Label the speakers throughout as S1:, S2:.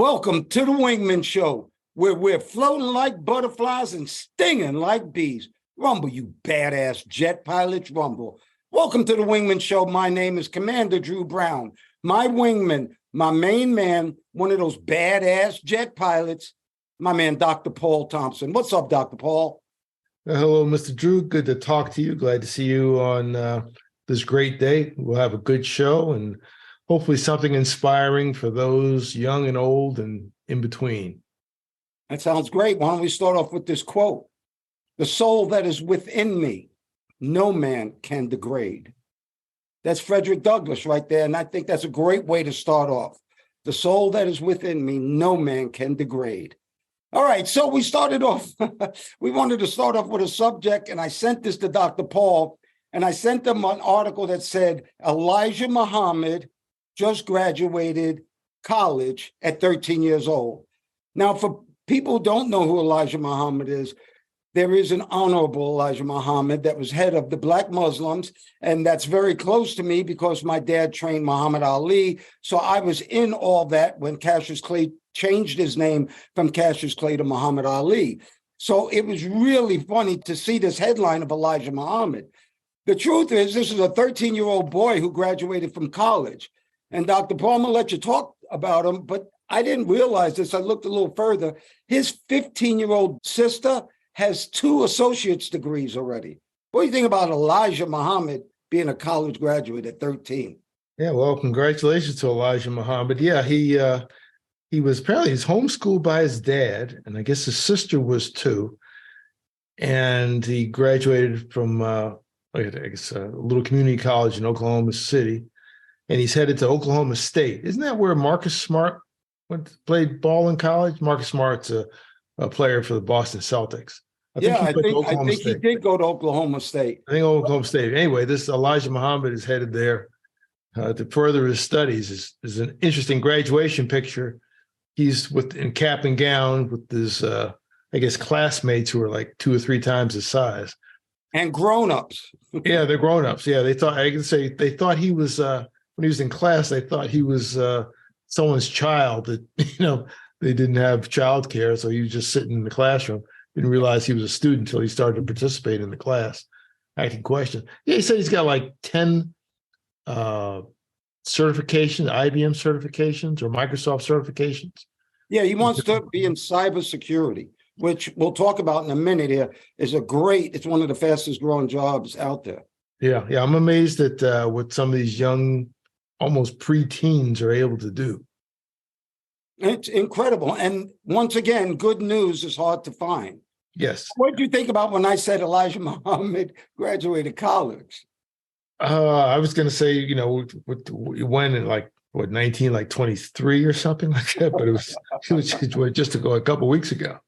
S1: Welcome to the Wingman Show, where we're floating like butterflies and stinging like bees. Rumble, you badass jet pilots, rumble. Welcome to the Wingman Show. My name is Commander Drew Brown. My wingman, my main man, one of those badass jet pilots, my man, Dr. Paul Thompson. What's up, Dr. Paul?
S2: Hello, Mr. Drew. Good to talk to you. Glad to see you on this great day. We'll have a good show and hopefully something inspiring for those young and old and in between.
S1: That sounds great. Why don't we start off with this quote? The soul that is within me, no man can degrade. That's Frederick Douglass right there. And I think that's a great way to start off. The soul that is within me, no man can degrade. All right, so we started off, we wanted to start off with a subject, and I sent this to Dr. Paul, and I sent him an article that said, Elijah Muhammad just graduated college at 13 years old. Now, for people who don't know who Elijah Muhammad is, there is an honorable Elijah Muhammad that was head of the Black Muslims, and that's very close to me because my dad trained Muhammad Ali. So I was in all that when Cassius Clay changed his name from Cassius Clay to Muhammad Ali. So it was really funny to see this headline of Elijah Muhammad. The truth is, this is a 13-year-old boy who graduated from college. And Dr. Paul, I'm going to let you talk about him, but I didn't realize this. I looked a little further. His 15-year-old sister has 2 associate's degrees already. What do you think about Elijah Muhammad being a college graduate at 13?
S2: Yeah, well, congratulations to Elijah Muhammad. Yeah, he was apparently he's homeschooled by his dad, and I guess his sister was too. And he graduated from I guess a little community college in Oklahoma City, and he's headed to Oklahoma State. Isn't that where Marcus Smart played ball in college? Marcus Smart's a player for the Boston Celtics.
S1: I think he did go to Oklahoma State.
S2: I think Oklahoma State. Anyway, this Elijah Muhammad is headed there to further his studies. Is an interesting graduation picture. He's in cap and gown with his, I guess, classmates who are like 2 or 3 times his size.
S1: And grown-ups.
S2: Yeah, they're grown-ups. Yeah, they thought he was, when he was in class, they thought he was someone's child that, they didn't have childcare. So he was just sitting in the classroom. Didn't realize he was a student until he started to participate in the class, asking questions. Yeah, he said he's got like 10 certifications, IBM certifications or Microsoft certifications.
S1: Yeah, he wants to be in cybersecurity, which we'll talk about in a minute here. It's one of the fastest growing jobs out there.
S2: Yeah. I'm amazed at what some of these young, almost preteens are able to do.
S1: It's incredible. And once again, good news is hard to find.
S2: Yes.
S1: What did you think about when I said Elijah Muhammad graduated college?
S2: I was going to say, when in 19, like 23 or something like that, but it was just a couple of weeks ago.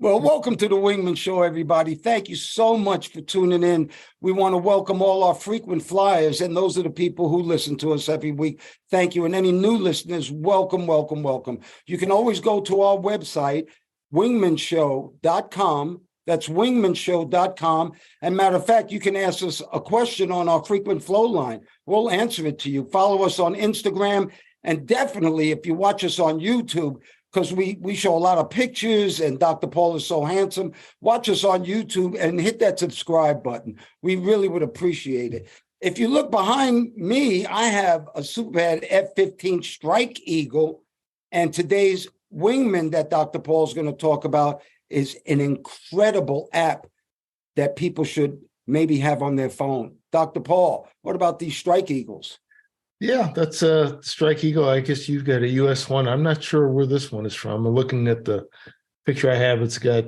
S1: Well, welcome to the Wingman Show, everybody. Thank you so much for tuning in. We want to welcome all our frequent flyers, and those are the people who listen to us every week. Thank you. And any new listeners, welcome, welcome, welcome. You can always go to our website, wingmenshow.com. That's wingmenshow.com. And matter of fact, you can ask us a question on our frequent flow line. We'll answer it to you. Follow us on Instagram. And definitely, if you watch us on YouTube, because we show a lot of pictures and Dr. Paul is so handsome, watch us on YouTube and hit that subscribe button. We really would appreciate it. If you look behind me, I have a Superbad F-15 Strike Eagle. And today's Wingman that Dr. Paul is going to talk about is an incredible app that people should maybe have on their phone. Dr. Paul, what about these Strike Eagles?
S2: Yeah, that's a Strike Eagle. I guess you've got a US one. I'm not sure where this one is from. I'm looking at the picture I have. It's got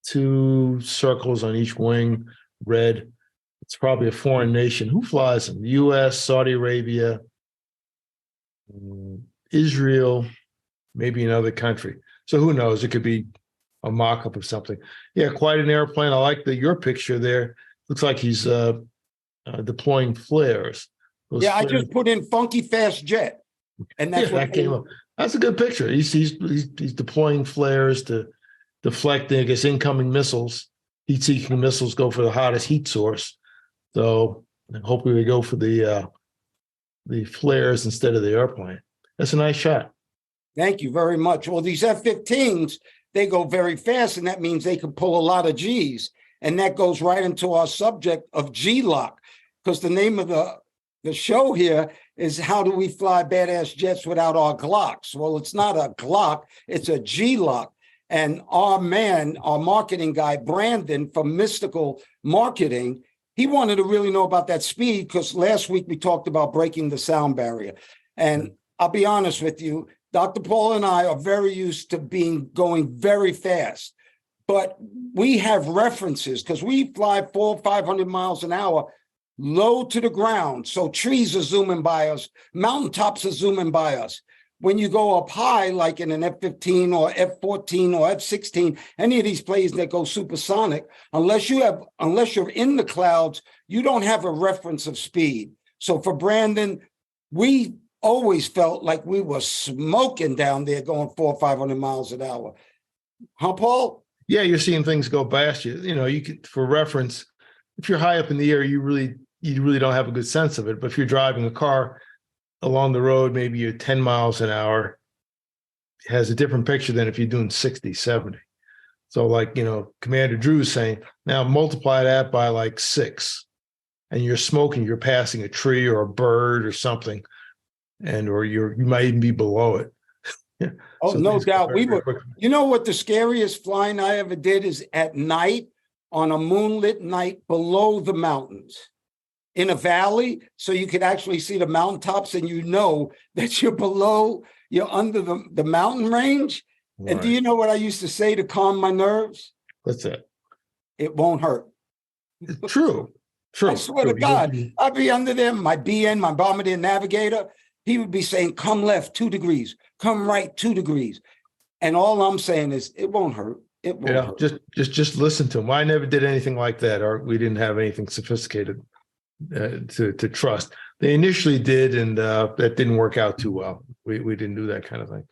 S2: 2 circles on each wing, red. It's probably a foreign nation. Who flies them? US, Saudi Arabia, Israel, maybe another country. So who knows? It could be a mock-up of something. Yeah, quite an airplane. I like your picture there. Looks like he's deploying flares.
S1: I just put in funky fast jet, and that's what
S2: that came up. That's a good picture. He's deploying flares to deflect, I guess, incoming missiles. Heat-seeking missiles go for the hottest heat source. So hopefully they go for the flares instead of the airplane. That's a nice shot.
S1: Thank you very much. Well, these F-15s, they go very fast, and that means they can pull a lot of Gs. And that goes right into our subject of GLOCK, because the name of the show here is how do we fly badass jets without our Glocks? Well, it's not a Glock, it's a GLOCK. And our man, our marketing guy, Brandon from Mystical Marketing, he wanted to really know about that speed because last week we talked about breaking the sound barrier. And I'll be honest with you, Dr. Paul and I are very used to going very fast, but we have references because we fly 400 or 500 miles an hour low to the ground. So trees are zooming by us, mountaintops are zooming by us. When you go up high, like in an F-15 or F-14 or F-16, any of these planes that go supersonic, unless you're in the clouds, you don't have a reference of speed. So for Brandon, we always felt like we were smoking down there going 400 or 500 miles an hour. Huh, Paul?
S2: Yeah, you're seeing things go past you. You know, you could, for reference, if you're high up in the air, you really don't have a good sense of it. But if you're driving a car along the road, maybe you're 10 miles an hour, it has a different picture than if you're doing 60, 70. So like, you know, Commander Drew's saying, now multiply that by like 6, and you're smoking, you're passing a tree or a bird or something, or you might even be below it.
S1: Oh,
S2: So
S1: no doubt.
S2: very, very quickly.
S1: You know what the scariest flying I ever did is at night on a moonlit night below the mountains in a valley. So you could actually see the mountaintops and you know that you're under the mountain range.
S2: Right.
S1: And do you know what I used to say to calm my nerves?
S2: What's that?
S1: It won't hurt.
S2: True.
S1: I swear to God, I'd be under there, my BN, my Bombardier Navigator. He would be saying, come left 2 degrees, come right 2 degrees. And all I'm saying is it won't hurt. It won't hurt.
S2: Just listen to him. I never did anything like that, or we didn't have anything sophisticated to trust. They initially did, and that didn't work out too well. We didn't do that kind of thing.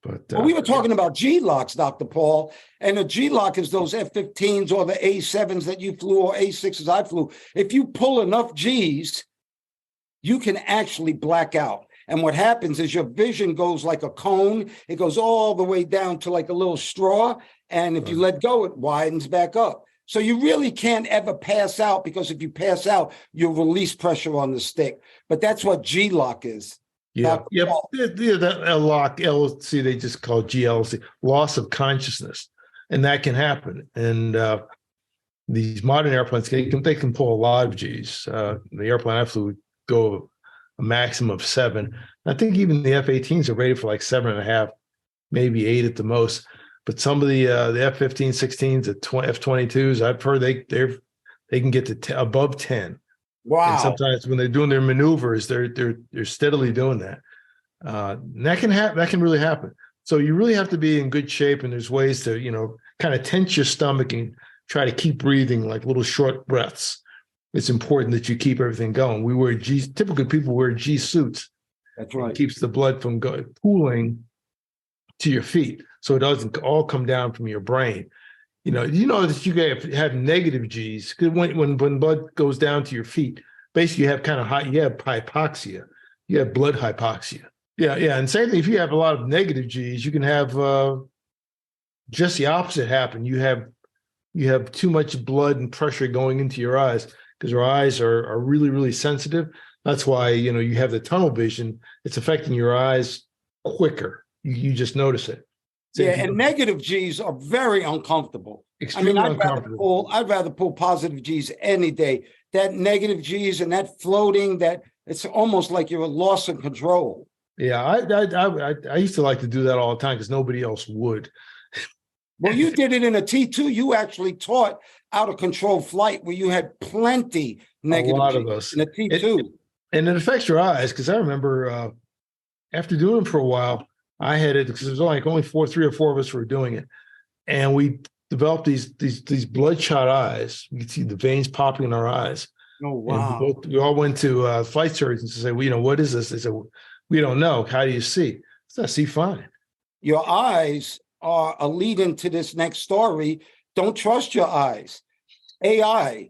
S2: But
S1: well, we were talking about G-locks, Dr. Paul, and a G-lock is those F-15s or the A-7s that you flew or A-6s I flew. If you pull enough Gs, you can actually black out. And what happens is your vision goes like a cone. It goes all the way down to like a little straw. And if you let go, it widens back up. So you really can't ever pass out, because if you pass out, you'll release pressure on the stick. But that's what G-lock is.
S2: Yeah. That lock, LC, they just call GLC, loss of consciousness. And that can happen. And these modern airplanes, they can pull a lot of Gs. The airplane I flew would go a maximum of 7. I think even the F-18s are rated for like 7.5, maybe 8 at the most. But some of the F-15, 16s, the F-22s, I've heard they can get to above 10.
S1: Wow!
S2: And sometimes when they're doing their maneuvers, they're steadily doing that. And that can really happen. So you really have to be in good shape, and there's ways to kind of tense your stomach and try to keep breathing like little short breaths. It's important that you keep everything going. We wear typically people wear G suits.
S1: That's right.
S2: It keeps the blood from pooling to your feet, so it doesn't all come down from your brain. You know that you have negative Gs, because when blood goes down to your feet, basically you have hypoxia. You have blood hypoxia. Yeah. And same thing, if you have a lot of negative Gs, you can have just the opposite happen. You have too much blood and pressure going into your eyes, because your eyes are really, really sensitive. That's why, you have the tunnel vision. It's affecting your eyes quicker. You just notice it.
S1: And negative Gs are very uncomfortable.
S2: Extremely uncomfortable.
S1: I'd rather pull positive Gs any day. That negative Gs and that floating, that it's almost like you're a loss of control.
S2: Yeah, I used to like to do that all the time because nobody else would.
S1: Well, you did it in a T2. You actually taught out of control flight where you had plenty negative
S2: a lot
S1: Gs
S2: of us
S1: in a T2.
S2: And it affects your eyes, because I remember after doing it for a while, I had it because there was only 3 or 4 of us were doing it, and we developed these bloodshot eyes. You could see the veins popping in our eyes.
S1: Oh wow!
S2: And we all went to flight surgeons to say, well, what is this? They said, we don't know. How do you see? I see fine.
S1: Your eyes are a lead into this next story. Don't trust your eyes. AI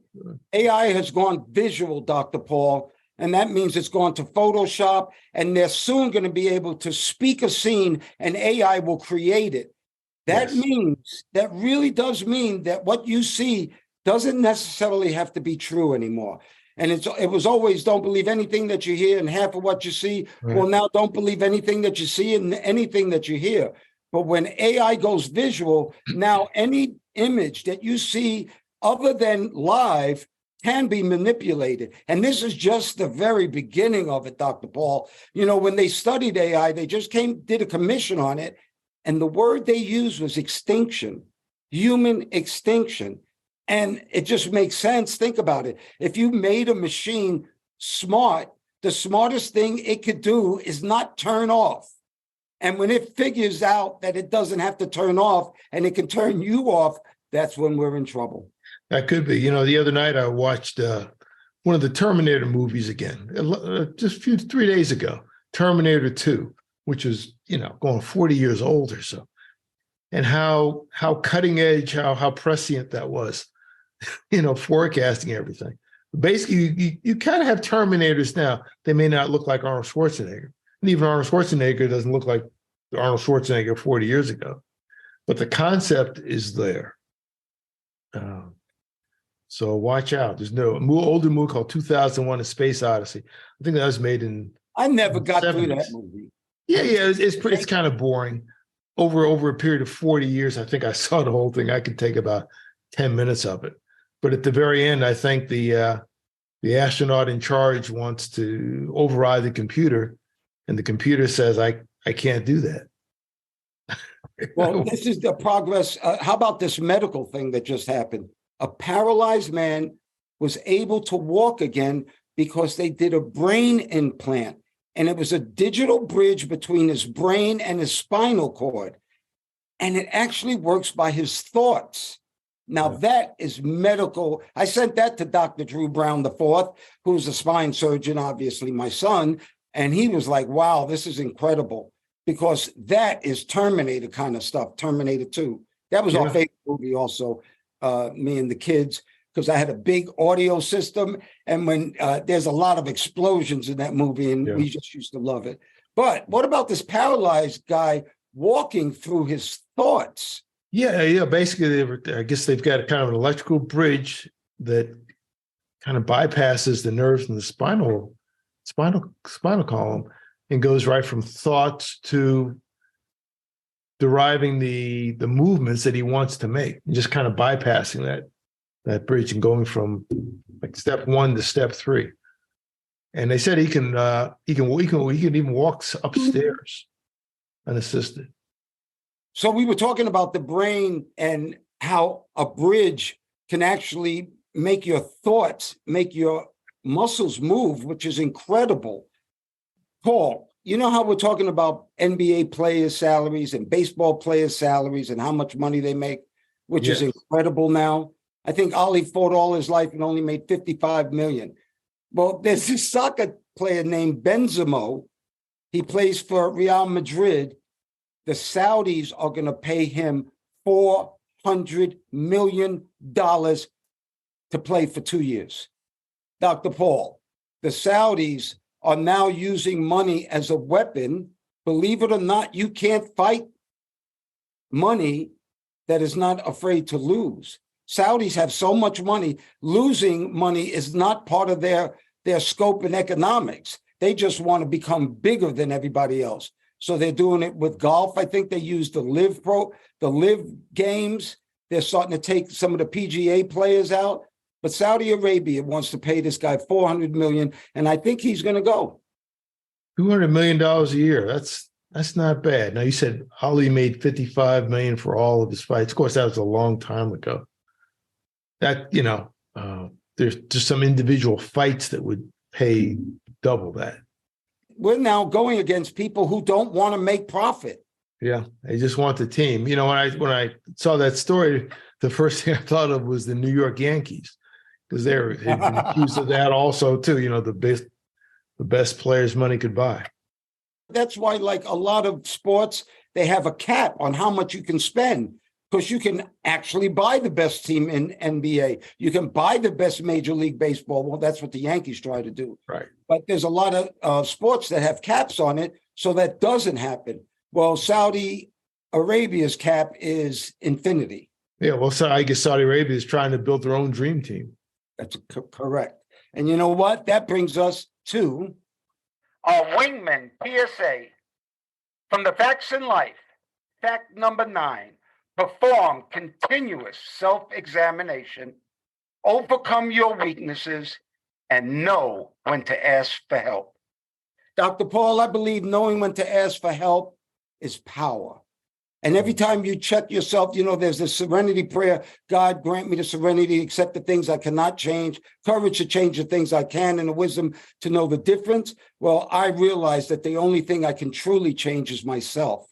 S1: has gone visual, Dr. Paul, And that means it's gone to Photoshop, and they're soon going to be able to speak a scene and AI will create it. That means, that really does mean that what you see doesn't necessarily have to be true anymore. And it was always, don't believe anything that you hear and half of what you see.
S2: Right.
S1: Well, now don't believe anything that you see and anything that you hear. But when AI goes visual, now any image that you see other than live can be manipulated. And this is just the very beginning of it, Dr. Paul. You know, when they studied AI, they just did a commission on it. And the word they used was extinction, human extinction. And it just makes sense. Think about it. If you made a machine smart, the smartest thing it could do is not turn off. And when it figures out that it doesn't have to turn off and it can turn you off, that's when we're in trouble.
S2: That could be. You know, the other night I watched one of the Terminator movies again, just 3 days ago, Terminator 2, which is, you know, going 40 years old or so. And how cutting edge, how prescient that was. You know, forecasting everything. Basically, you kind of have Terminators now. They may not look like Arnold Schwarzenegger. And even Arnold Schwarzenegger doesn't look like Arnold Schwarzenegger 40 years ago. But the concept is there. So watch out. There's older movie called 2001: A Space Odyssey. I think that was made in
S1: I never got
S2: 70s.
S1: through that movie.
S2: Yeah, it's kind of boring. Over a period of 40 years, I think I saw the whole thing. I could take about 10 minutes of it. But at the very end, I think the astronaut in charge wants to override the computer, and the computer says, I can't do that.
S1: Well, this is the progress. How about this medical thing that just happened? A paralyzed man was able to walk again because they did a brain implant, and it was a digital bridge between his brain and his spinal cord. And it actually works by his thoughts. Now, that is medical. I sent that to Dr. Drew Brown IV, who's a spine surgeon, obviously my son. And he was like, wow, this is incredible, because that is Terminator kind of stuff, Terminator 2. That was our favorite movie also, me and the kids, because I had a big audio system. And when there's a lot of explosions in that movie, and we just used to love it. But what about this paralyzed guy walking through his thoughts?
S2: Yeah. Basically, I guess they've got a kind of an electrical bridge that kind of bypasses the nerves in the spinal column and goes right from thoughts to deriving the movements that he wants to make, and just kind of bypassing that bridge and going from like step 1 to step 3. And they said he can even walk upstairs unassisted.
S1: So we were talking about the brain and how a bridge can actually make your thoughts, make your muscles move, which is incredible. Paul, you know how we're talking about NBA players' salaries and baseball players' salaries and how much money they make, which is incredible now. I think Ali fought all his life and only made $55 million. Well, there's this soccer player named Benzema. He plays for Real Madrid. The Saudis are going to pay him $400 million to play for 2 years. Dr. Paul, the Saudis are now using money as a weapon. Believe it or not, you can't fight money that is not afraid to lose. Saudis have so much money. Losing money is not part of their scope in economics. They just want to become bigger than everybody else. So they're doing it with golf. I think they use the live games. They're starting to take some of the PGA players out. But Saudi Arabia wants to pay this guy $400 million, and I think he's going to go.
S2: $200 million a year. That's not bad. Now, you said Ali made $55 million for all of his fights. Of course, that was a long time ago. That, there's just some individual fights that would pay double that.
S1: We're now going against people who don't want to make profit.
S2: Yeah, they just want the team. You know, when I saw that story, the first thing I thought of was the New York Yankees, because they've been accused of that also too. You know, the best players money could buy.
S1: That's why, like a lot of sports, they have a cap on how much you can spend. because you can actually buy the best team in NBA. You can buy the best Major League Baseball. Well, that's what the Yankees try to do.
S2: Right.
S1: But there's a lot of sports that have caps on it, so that doesn't happen. Well, Saudi Arabia's cap is infinity.
S2: Yeah, well, so I guess Saudi Arabia is trying to build their own dream team.
S1: That's correct. And you know what? That brings us to our Wingman PSA from the Facts in Life. Fact number 9, perform continuous self-examination, overcome your weaknesses, and know when to ask for help. Dr. Paul, I believe knowing when to ask for help is power. And every time you check yourself, there's this serenity prayer. God, grant me the serenity to accept the things I cannot change, courage to change the things I can, and the wisdom to know the difference. Well, I realize that the only thing I can truly change is myself.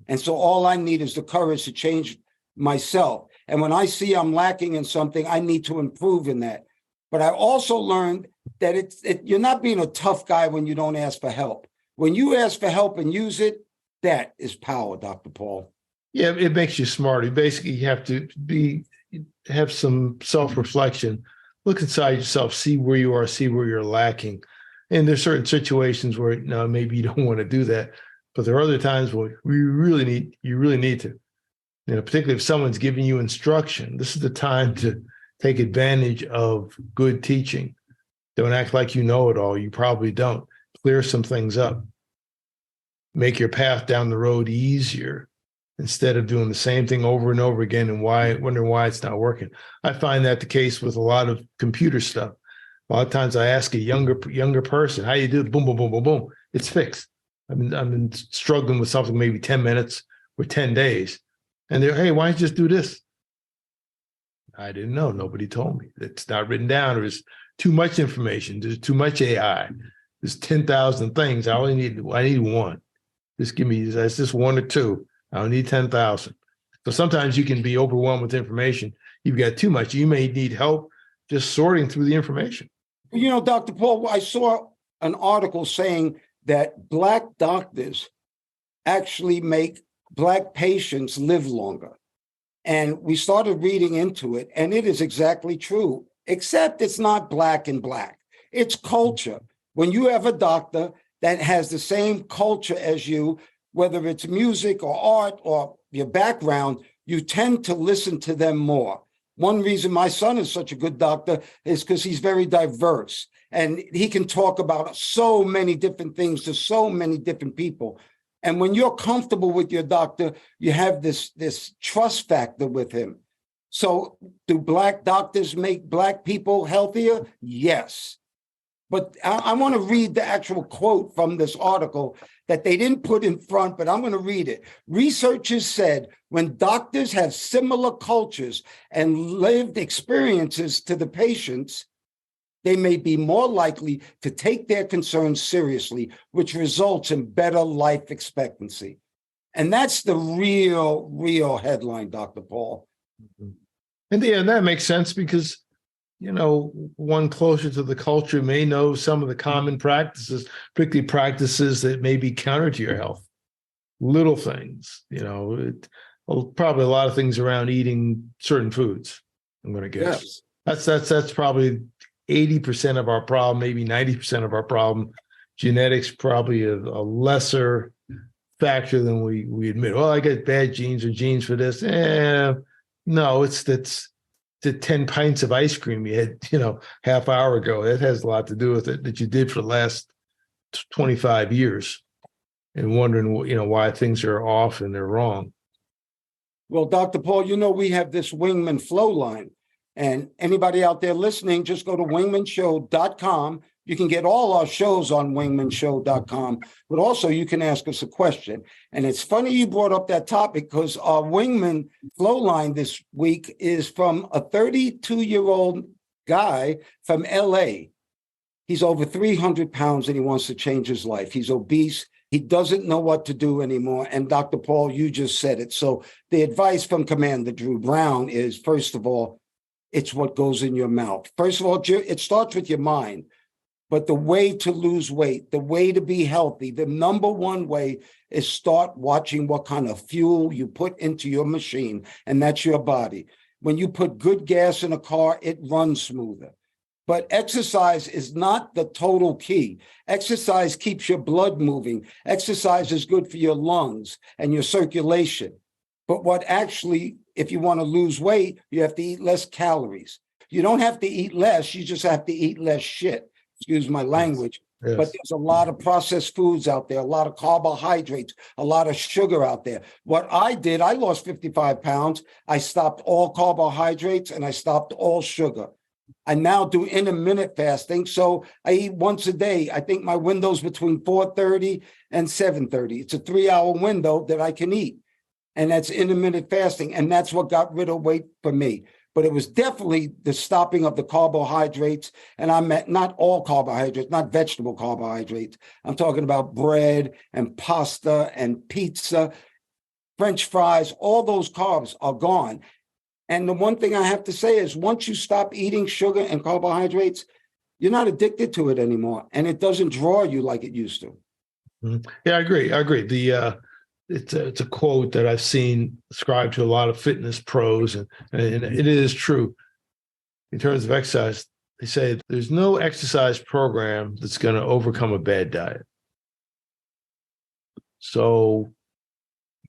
S1: And so all I need is the courage to change myself. And when I see I'm lacking in something, I need to improve in that. But I also learned that you're not being a tough guy when you don't ask for help. When you ask for help and use it, that is power, Dr. Paul.
S2: Yeah, it makes you smarter. Basically, you have to have some self-reflection, look inside yourself, see where you are, see where you're lacking. And there's certain situations where maybe you don't want to do that, but there are other times where you really need to. Particularly if someone's giving you instruction, this is the time to take advantage of good teaching. Don't act like you know it all. You probably don't. Clear some things up. Make your path down the road easier instead of doing the same thing over and over again and wondering why it's not working. I find that the case with a lot of computer stuff. A lot of times I ask a younger person, how you do? Boom, boom, boom, boom, boom. It's fixed. I've been struggling with something maybe 10 minutes or 10 days. And they're, hey, why don't you just do this? I didn't know. Nobody told me. It's not written down. There's too much information. There's too much AI. There's 10,000 things. I need one. Just give me, that's just one or two. I don't need 10,000. So sometimes you can be overwhelmed with information. You've got too much. You may need help just sorting through the information.
S1: Dr. Paul, I saw an article saying that Black doctors actually make Black patients live longer. And we started reading into it, and it is exactly true, except it's not Black and Black. It's culture. When you have a doctor that has the same culture as you, whether it's music or art or your background, you tend to listen to them more. One reason my son is such a good doctor is because he's very diverse and he can talk about so many different things to so many different people. And when you're comfortable with your doctor, you have this trust factor with him. So do Black doctors make Black people healthier? Yes. But I want to read the actual quote from this article that they didn't put in front, but I'm going to read it. Researchers said when doctors have similar cultures and lived experiences to the patients, they may be more likely to take their concerns seriously, which results in better life expectancy. And that's the real headline, Dr. Paul.
S2: And yeah, that makes sense because one closer to the culture may know some of the common practices, particularly practices that may be counter to your health. Little things, probably a lot of things around eating certain foods, I'm going to guess. Yes. That's probably 80% of our problem, maybe 90% of our problem. Genetics probably a lesser factor than we admit. Well, I get bad genes or genes for this. No, it's the 10 pints of ice cream you had, half hour ago. That has a lot to do with it that you did for the last 25 years and wondering, why things are off and they're wrong.
S1: Well, Dr. Paul, we have this Wingman flow line. And anybody out there listening, just go to wingmenshow.com. You can get all our shows on wingmenshow.com, but also you can ask us a question. And it's funny you brought up that topic because our Wingman flow line this week is from a 32-year-old guy from LA. He's over 300 pounds and he wants to change his life. He's obese. He doesn't know what to do anymore. And Dr. Paul, you just said it. So the advice from Commander Drew Brown is, first of all, it's what goes in your mouth. First of all, it starts with your mind. But the way to lose weight, the way to be healthy, the number one way is start watching what kind of fuel you put into your machine, and that's your body. When you put good gas in a car, it runs smoother. But exercise is not the total key. Exercise keeps your blood moving. Exercise is good for your lungs and your circulation. But what actually, if you want to lose weight, you have to eat less calories. You don't have to eat less, you just have to eat less shit. Excuse my language,
S2: Yes.
S1: but there's a lot of processed foods out there, a lot of carbohydrates, a lot of sugar out there. What I did, I lost 55 pounds. I stopped all carbohydrates and I stopped all sugar. I now do intermittent fasting. So I eat once a day. I think my window's between 4:30 and 7:30. It's a 3-hour window that I can eat. And that's intermittent fasting. And that's what got rid of weight for me. But it was definitely the stopping of the carbohydrates. And I meant not all carbohydrates, not vegetable carbohydrates. I'm talking about bread and pasta and pizza, French fries, all those carbs are gone. And the one thing I have to say is once you stop eating sugar and carbohydrates, you're not addicted to it anymore. And it doesn't draw you like it used to.
S2: Yeah, I agree. It's a quote that I've seen ascribed to a lot of fitness pros, and it is true. In terms of exercise, they say there's no exercise program that's going to overcome a bad diet. So,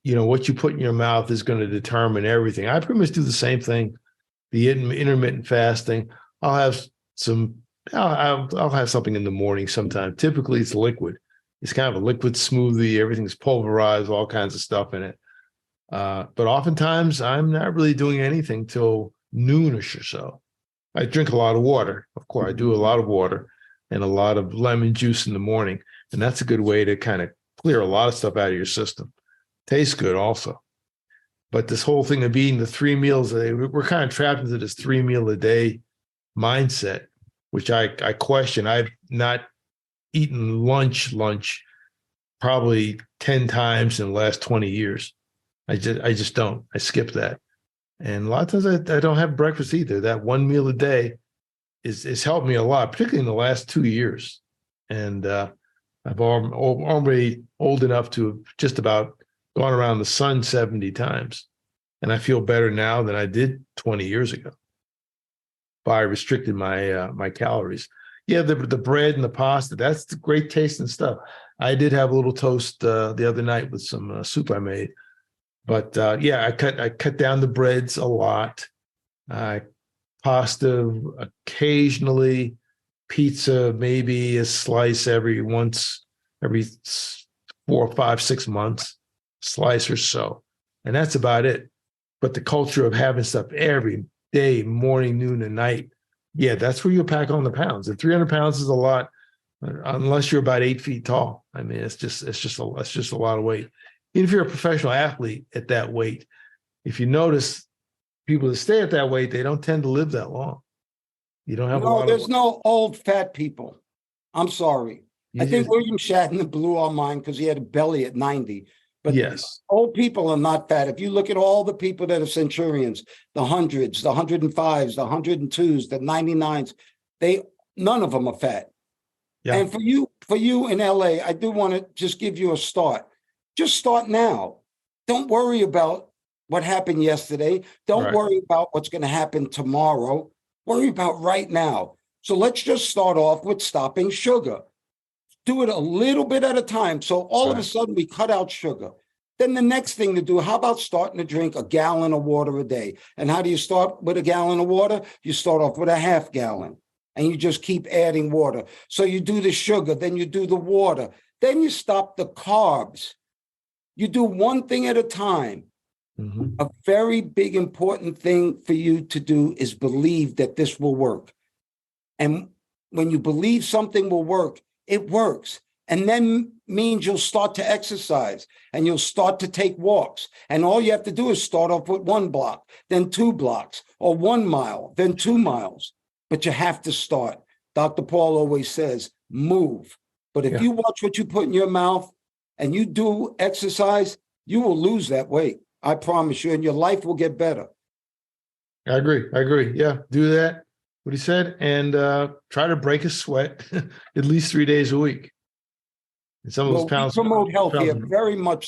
S2: what you put in your mouth is going to determine everything. I pretty much do the same thing. The intermittent fasting. I'll have something in the morning sometime. Typically, it's liquid. It's kind of a liquid smoothie. Everything's pulverized, all kinds of stuff in it. But oftentimes, I'm not really doing anything till noonish or so. I drink a lot of water. Of course, I do a lot of water and a lot of lemon juice in the morning. And that's a good way to kind of clear a lot of stuff out of your system. Tastes good also. But this whole thing of eating the 3 meals a day, we're kind of trapped into this 3 meal a day mindset, which I question. I've not eaten lunch probably 10 times in the last 20 years. I just don't. I skip that. And a lot of times I don't have breakfast either. That 1 meal a day is helped me a lot, particularly in the last 2 years. And I've already old enough to have just about gone around the sun 70 times. And I feel better now than I did 20 years ago. But I restricted my calories. Yeah, the bread and the pasta, that's the great tasting stuff. I did have a little toast the other night with some soup I made. But I cut down the breads a lot. Pasta occasionally, pizza maybe a slice every 4, 5, 6 months, slice or so. And that's about it. But the culture of having stuff every day, morning, noon, and night, yeah, that's where you pack on the pounds. And 300 pounds is a lot, unless you're about 8 feet tall. I mean, it's just a lot of weight. Even if you're a professional athlete at that weight, if you notice, people that stay at that weight, they don't tend to live that long. You don't have a lot
S1: there's no old fat people. I'm sorry. I think William Shatner blew our mind because he had a belly at 90. But
S2: yes,
S1: old people are not fat. If you look at all the people that are centurions, the hundreds, the 105s, the 102s, the 99s, none of them are fat. Yeah. And for you in LA, I do want to just give you a start. Just start now. Don't worry about what happened yesterday. Don't worry about what's going to happen tomorrow. Worry about right now. So let's just start off with stopping sugar. Do it a little bit at a time. So all of a sudden we cut out sugar. Then the next thing to do, how about starting to drink a gallon of water a day? And how do you start with a gallon of water? You start off with a half gallon and you just keep adding water. So you do the sugar, then you do the water, then you stop the carbs. You do one thing at a time. Mm-hmm. A very big important thing for you to do is believe that this will work. And when you believe something will work, it works. And then means you'll start to exercise and you'll start to take walks. And all you have to do is start off with 1 block, then 2 blocks, or 1 mile, then 2 miles. But you have to start. Dr. Paul always says, move. But if you watch what you put in your mouth and you do exercise, you will lose that weight. I promise you, and your life will get better.
S2: I agree. Yeah, do that. what he said, and try to break a sweat at least 3 days a week. And some of those
S1: Well, we
S2: pounds.
S1: promote health here very much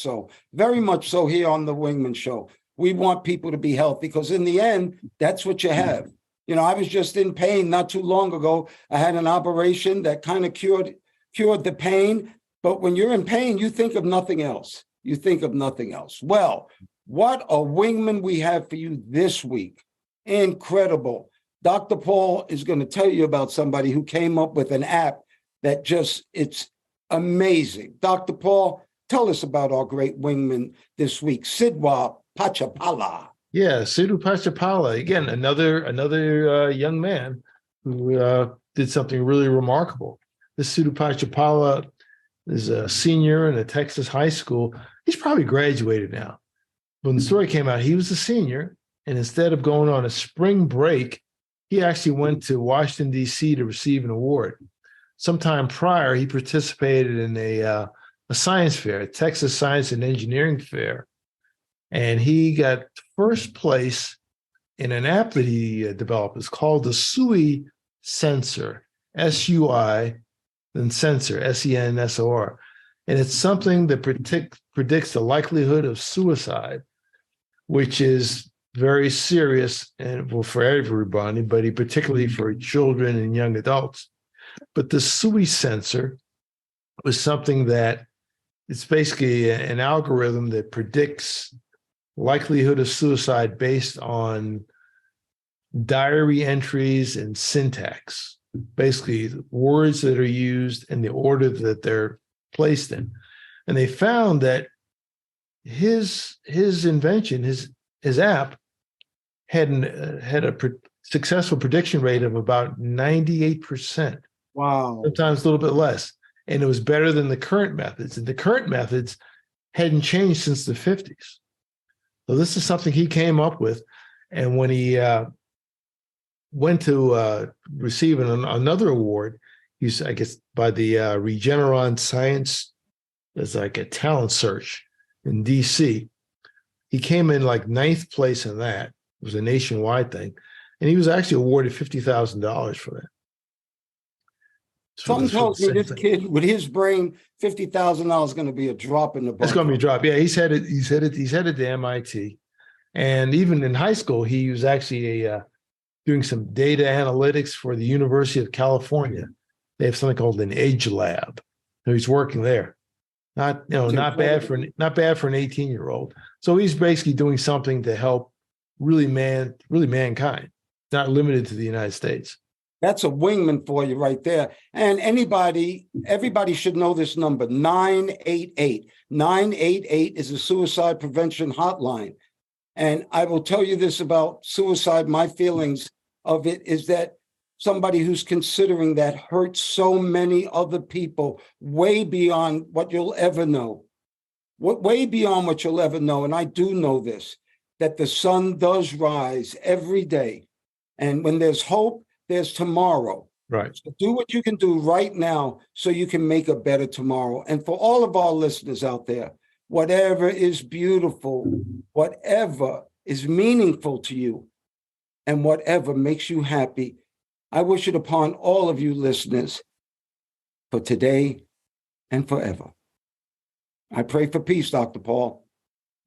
S1: so here on the Wingman Show. We want people to be healthy because in the end, that's what you have. You know, I was just in pain not too long ago. I had an operation that kind of cured the pain. But when you're in pain, you think of nothing else. You think of nothing else. Well, what a wingman we have for you this week. Incredible. Dr. Paul is going to tell you about somebody who came up with an app that it's amazing. Dr. Paul, tell us about our great wingman this week, Sidwa Pachapala.
S2: Yeah, Sidhu Pachapala, again, another young man who did something really remarkable. This Sidhu Pachapala is a senior in a Texas high school. He's probably graduated now. When the story came out, he was a senior, and instead of going on a spring break, he actually went to Washington, D.C. to receive an award. Sometime prior, he participated in a science fair, a Texas Science and Engineering Fair, and he got first place in an app that he developed. It's called the SUI Sensor, S-U-I, then Sensor, S-E-N-S-O-R. And it's something that predicts the likelihood of suicide, which is very serious and well, for everybody, but particularly for children and young adults. But the SUI sensor was something that it's basically an algorithm that predicts likelihood of suicide based on diary entries and syntax, basically words that are used and the order that they're placed in. And they found that his invention, his app, had a successful prediction rate of about 98%.
S1: Wow.
S2: Sometimes a little bit less. And it was better than the current methods. And the current methods hadn't changed since the 50s. So this is something he came up with. And when he went to receive another award, he's, I guess, by the Regeneron Science, as like a talent search in DC. He came in like 9th place in that. It was a nationwide thing. And he was actually awarded $50,000 for that.
S1: Something tells me this kid with his brain, $50,000 is going to be a drop in the bucket.
S2: It's going to be a drop. Yeah, he's headed to MIT. And even in high school, he was actually doing some data analytics for the University of California. They have something called an Edge Lab. So he's working there. Not bad for an 18-year-old. So he's basically doing something to help really mankind, not limited to the United States.
S1: That's a wingman for you right there. And everybody should know this number, 988. 988 is a suicide prevention hotline. And I will tell you this about suicide. My feelings of it is that somebody who's considering that hurts so many other people way beyond what you'll ever know. Way beyond what you'll ever know. And I do know this, that the sun does rise every day. And when there's hope, there's tomorrow.
S2: Right.
S1: So do what you can do right now so you can make a better tomorrow. And for all of our listeners out there, whatever is beautiful, whatever is meaningful to you, and whatever makes you happy, I wish it upon all of you listeners for today and forever. I pray for peace, Dr. Paul.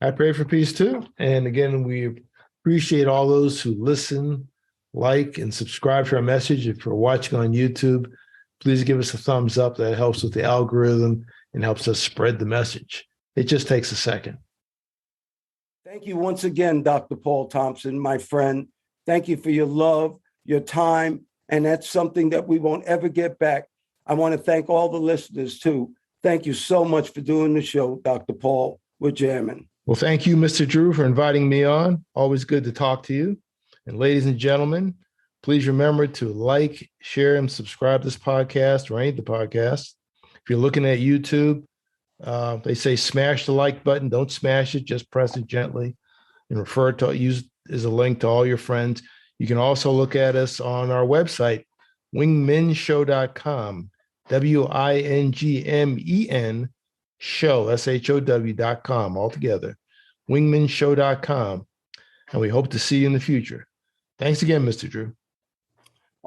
S2: I pray for peace too. And again, we appreciate all those who listen, like, and subscribe to our message. If you're watching on YouTube, please give us a thumbs up. That helps with the algorithm and helps us spread the message. It just takes a second.
S1: Thank you once again, Dr. Paul Thompson, my friend. Thank you for your love, your time, and that's something that we won't ever get back. I want to thank all the listeners, too. Thank you so much for doing the show, Dr. Paul. We're jamming.
S2: Well, thank you, Mr. Drew, for inviting me on. Always good to talk to you. And ladies and gentlemen, please remember to like, share, and subscribe to this podcast or any of the podcasts. If you're looking at YouTube, they say smash the like button. Don't smash it. Just press it gently and use as a link to all your friends. You can also look at us on our website, wingmenshow.com, WINGMEN show, SHOW.com, altogether, wingmenshow.com. And we hope to see you in the future. Thanks again, Mr. Drew.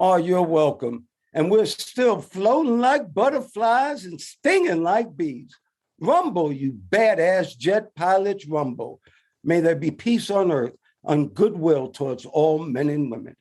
S1: Oh, you're welcome. And we're still floating like butterflies and stinging like bees. Rumble, you badass jet pilots, rumble. May there be peace on earth and goodwill towards all men and women.